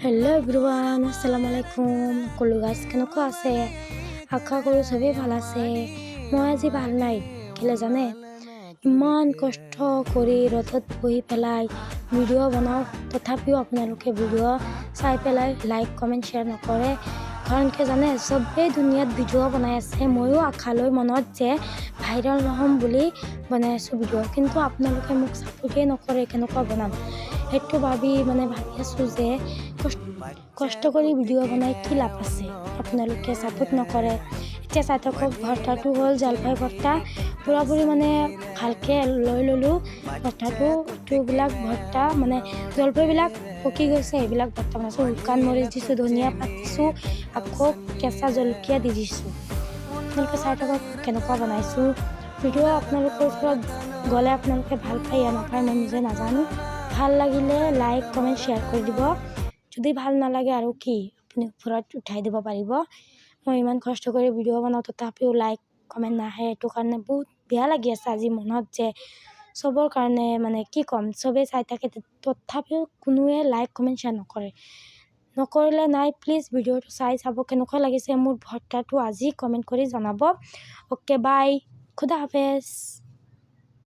Hello' everyone, আসসালামু আলাইকুম। সকলো গাইজ কেনেকুৱা আছে? আশা কৰোঁ চবেই ভাল আছে। মই আজি ভাল নাই, কেলে জানে? ইমান কষ্ট কৰি ৰ'দত বহি পেলাই ভিডিঅ' বনাওঁ, তথাপিও আপোনালোকে ভিডিঅ' চাই পেলাই লাইক কমেণ্ট শ্বেয়াৰ নকৰে। কাৰণ কি জানে, চবেই দুনিয়াত ভিডিঅ' বনাই আছে। ময়ো আশা লৈ মনত যে ভাইৰেল নহ'ম বুলি বনাই আছোঁ ভিডিঅ', কিন্তু আপোনালোকে মোক ছাপোৰ্টেই নকৰে কেনেকুৱা বনাম। সেইটো ভাবি আছোঁ যে কষ্ট কৰি ভিডিঅ' বনাই কি লাভ আছে, আপোনালোকে ছাপোৰ্ট নকৰে। এতিয়া চাই থাকক, ভৰ্তাটো হ'ল জলফাই ভৰ্তা। পুৰাপুৰি ভালকৈ লৈ ল'লোঁ ভৰ্তাটো। এইটোবিলাক ভৰ্তা জলফাইবিলাক পকি গৈছে, এইবিলাক ভৰ্তা বনাইছোঁ। শুকান মৰিচ দিছোঁ, ধনিয়া পাত দিছোঁ, আকৌ কেঁচা জলকীয়া দি দিছোঁ। আপোনালোকে চাই থাকক কেনেকুৱা বনাইছোঁ। ভিডিঅ' আপোনালোকৰ ওচৰত গ'লে আপোনালোকে ভাল পায় یا নাপায় মই নিজে নাজানো। ভাল লাগিলে লাইক কমেণ্ট শ্বেয়াৰ কৰি দিব। যদি ভাল নালাগে আৰু কি, আপুনি ওপৰত উঠাই দিব পাৰিব। মই ইমান কষ্ট কৰি ভিডিঅ' বনাওঁ, তথাপিও লাইক কমেণ্ট নাহে। সেইটো কাৰণে বহুত বেয়া লাগি আছে আজি মনত যে চবৰ কাৰণে কি ক'ম, চবেই চাই থাকে, তথাপিও কোনোৱে লাইক কমেণ্ট শ্বেয়াৰ নকৰিলে নাই। প্লিজ ভিডিঅ'টো চাই চাব কেনেকুৱা লাগিছে মোৰ ভৰ্তাটো আজি কমেণ্ট কৰি জনাব। অ'কে, বাই, খুদা হাফেজ।